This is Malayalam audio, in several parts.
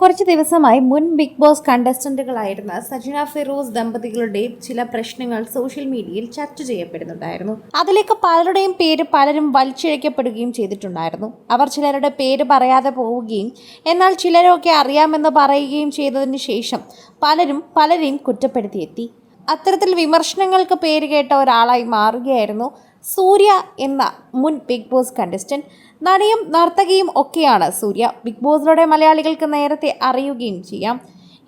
കുറച്ച് ദിവസമായി മുൻ ബിഗ് ബോസ് കണ്ടസ്റ്റന്റുകളായിരുന്ന സജന ഫിറോസ് ദമ്പതികളുടെയും ചില പ്രശ്നങ്ങൾ സോഷ്യൽ മീഡിയയിൽ ചർച്ച ചെയ്യപ്പെടുന്നുണ്ടായിരുന്നു. അതിലേക്ക് പലരുടെയും പേര് പലരും വലിച്ചിഴക്കപ്പെടുകയും ചെയ്തിട്ടുണ്ടായിരുന്നു. അവർ ചിലരുടെ പേര് പറയാതെ പോവുകയും എന്നാൽ ചിലരൊക്കെ അറിയാമെന്ന് പറയുകയും ചെയ്തതിന് ശേഷം പലരെയും കുറ്റപ്പെടുത്തിയെത്തി. അത്തരത്തിൽ വിമർശനങ്ങൾക്ക് പേര് കേട്ട ഒരാളായി മാറുകയായിരുന്നു സൂര്യ എന്ന മുൻ ബിഗ് ബോസ് കണ്ടസ്റ്റന്റ്. നടിയും നർത്തകിയും ഒക്കെയാണ് സൂര്യ. ബിഗ് ബോസിലൂടെ മലയാളികൾക്ക് നേരത്തെ അറിയുകയും ചെയ്യാം.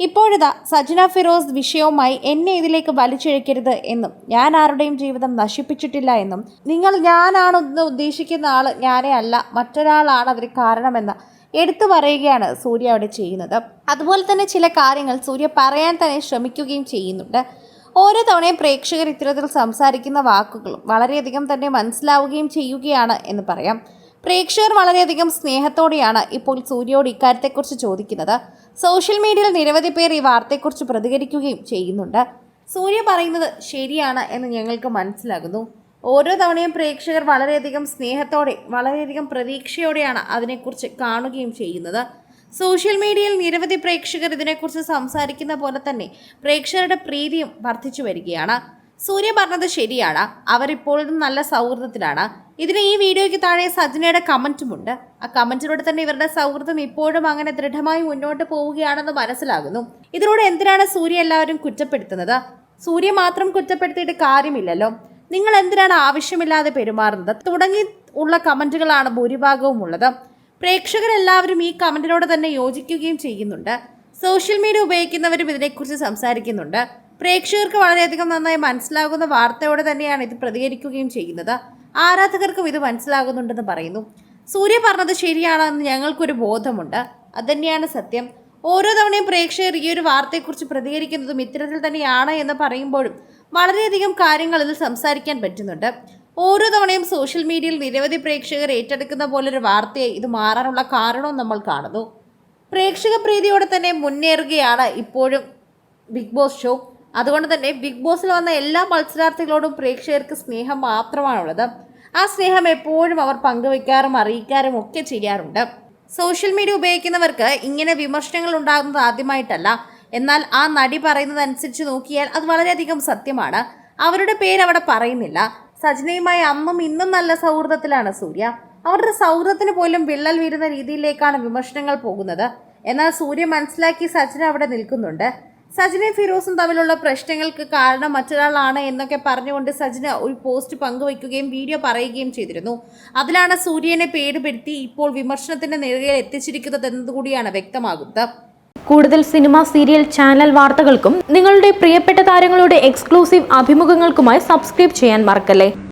ഇപ്പോഴിതാ സജന ഫിറോസ് വിഷയവുമായി എന്നെ ഇതിലേക്ക് വലിച്ചിഴക്കരുത് എന്നും ഞാൻ ആരുടെയും ജീവിതം നശിപ്പിച്ചിട്ടില്ല എന്നും ഞാനാണെന്ന് ഉദ്ദേശിക്കുന്ന ആൾ ഞാനേ അല്ല, മറ്റൊരാളാണ് അതിന് കാരണമെന്ന് എടുത്തു പറയുകയാണ് സൂര്യ അവിടെ ചെയ്യുന്നത്. അതുപോലെ തന്നെ ചില കാര്യങ്ങൾ സൂര്യ പറയാൻ തന്നെ ശ്രമിക്കുകയും ചെയ്യുന്നുണ്ട്. ഓരോ തവണയും പ്രേക്ഷകർ ഇത്തരത്തിൽ സംസാരിക്കുന്ന വാക്കുകളും വളരെയധികം തന്നെ മനസ്സിലാവുകയും ചെയ്യുകയാണ് എന്ന് പറയാം. പ്രേക്ഷകർ വളരെയധികം സ്നേഹത്തോടെയാണ് ഇപ്പോൾ സൂര്യയോട് ഇക്കാര്യത്തെക്കുറിച്ച് ചോദിക്കുന്നത്. സോഷ്യൽ മീഡിയയിൽ നിരവധി പേർ ഈ വാർത്തയെക്കുറിച്ച് പ്രതികരിക്കുകയും ചെയ്യുന്നുണ്ട്. സൂര്യ പറയുന്നത് ശരിയാണ് എന്ന് ഞങ്ങൾക്ക് മനസ്സിലാകുന്നു. ഓരോ തവണയും പ്രേക്ഷകർ വളരെയധികം സ്നേഹത്തോടെ വളരെയധികം പ്രതീക്ഷയോടെയാണ് അതിനെക്കുറിച്ച് കാണുകയും ചെയ്യുന്നത്. സോഷ്യൽ മീഡിയയിൽ നിരവധി പ്രേക്ഷകർ ഇതിനെക്കുറിച്ച് സംസാരിക്കുന്ന പോലെ തന്നെ പ്രേക്ഷകരുടെ പ്രീതിയും വർദ്ധിച്ചു വരികയാണ്. സൂര്യ പറഞ്ഞത് ശരിയാണ്, അവരിപ്പോഴും നല്ല സൗഹൃദത്തിലാണ്. ഇതിന് ഈ വീഡിയോയ്ക്ക് താഴെ സജനയുടെ കമൻറ്റുമുണ്ട്. ആ കമൻറ്റിലൂടെ തന്നെ ഇവരുടെ സൗഹൃദം ഇപ്പോഴും അങ്ങനെ ദൃഢമായി മുന്നോട്ട് പോവുകയാണെന്ന് മനസ്സിലാകുന്നു. ഇതിലൂടെ എന്തിനാണ് സൂര്യ എല്ലാവരും കുറ്റപ്പെടുത്തുന്നത്? സൂര്യ മാത്രം കുറ്റപ്പെടുത്തിയിട്ട് കാര്യമില്ലല്ലോ. നിങ്ങൾ എന്തിനാണ് ആവശ്യമില്ലാതെ പെരുമാറുന്നത് തുടങ്ങി ഉള്ള കമൻറ്റുകളാണ് ഭൂരിഭാഗവും ഉള്ളത്. പ്രേക്ഷകരെല്ലാവരും ഈ കമൻറ്റിനോട് തന്നെ യോജിക്കുകയും ചെയ്യുന്നുണ്ട്. സോഷ്യൽ മീഡിയ ഉപയോഗിക്കുന്നവരും ഇതിനെക്കുറിച്ച് സംസാരിക്കുന്നുണ്ട്. പ്രേക്ഷകർക്ക് വളരെയധികം നന്നായി മനസ്സിലാകുന്ന വാർത്തയോടെ തന്നെയാണ് ഇത് പ്രതികരിക്കുകയും ചെയ്യുന്നത്. ആരാധകർക്കും ഇത് മനസ്സിലാകുന്നുണ്ടെന്ന് പറയുന്നു. സൂര്യ പറഞ്ഞത് ശരിയാണെന്ന് ഞങ്ങൾക്കൊരു ബോധമുണ്ട്, അതുതന്നെയാണ് സത്യം. ഓരോ തവണയും പ്രേക്ഷകർ ഈ ഒരു വാർത്തയെക്കുറിച്ച് പ്രതികരിക്കുന്നതും ഇത്തരത്തിൽ തന്നെയാണ് എന്ന് പറയുമ്പോഴും വളരെയധികം കാര്യങ്ങൾ ഇതിൽ സംസാരിക്കാൻ പറ്റുന്നുണ്ട്. ഓരോ തവണയും സോഷ്യൽ മീഡിയയിൽ നിരവധി പ്രേക്ഷകർ ഏറ്റെടുക്കുന്ന പോലൊരു വാർത്തയെ ഇത് മാറാനുള്ള കാരണവും നമ്മൾ കാണുന്നു. പ്രേക്ഷക പ്രീതിയോടെ തന്നെ മുന്നേറുകയാണ് ഇപ്പോഴും ബിഗ് ബോസ് ഷോ. അതുകൊണ്ട് തന്നെ ബിഗ് ബോസിൽ വന്ന എല്ലാ മത്സരാർത്ഥികളോടും പ്രേക്ഷകർക്ക് സ്നേഹം മാത്രമാണുള്ളത്. ആ സ്നേഹം എപ്പോഴും അവർ പങ്കുവെക്കാറും അറിയിക്കാറും ഒക്കെ ചെയ്യാറുണ്ട്. സോഷ്യൽ മീഡിയ ഉപയോഗിക്കുന്നവർക്ക് ഇങ്ങനെ വിമർശനങ്ങൾ ഉണ്ടാകുന്നത് ആദ്യമായിട്ടല്ല. എന്നാൽ ആ നടി പറയുന്നതനുസരിച്ച് നോക്കിയാൽ അത് വളരെയധികം സത്യമാണ്. അവരുടെ പേര് അവിടെ പറയുന്നില്ല. സജനയുമായി അന്നും ഇന്നും നല്ല സൗഹൃദത്തിലാണ് സൂര്യ. അവരുടെ സൗഹൃദത്തിന് പോലും വിള്ളൽ വീരുന്ന രീതിയിലേക്കാണ് വിമർശനങ്ങൾ പോകുന്നത്. എന്നാൽ സൂര്യ മനസ്സിലാക്കി സജന അവിടെ നിൽക്കുന്നുണ്ട്. സജനയും ഫിറോസും തമ്മിലുള്ള പ്രശ്നങ്ങൾക്ക് കാരണം മറ്റൊരാളാണ് എന്നൊക്കെ പറഞ്ഞുകൊണ്ട് സജന ഒരു പോസ്റ്റ് പങ്കുവയ്ക്കുകയും വീഡിയോ പറയുകയും ചെയ്തിരുന്നു. അതിലാണ് സൂര്യനെ പേടുപെടുത്തി ഇപ്പോൾ വിമർശനത്തിന്റെ നിഴലിൽ എത്തിച്ചിരിക്കുന്നത് എന്നതുകൂടിയാണ് വ്യക്തമാകുന്നത്. കൂടുതൽ സിനിമ, സീരിയൽ, ചാനൽ വാർത്തകൾക്കും നിങ്ങളുടെ പ്രിയപ്പെട്ട താരങ്ങളുടെ എക്സ്ക്ലൂസീവ് അഭിമുഖങ്ങൾക്കുമായി സബ്സ്ക്രൈബ് ചെയ്യാൻ മറക്കല്ലേ.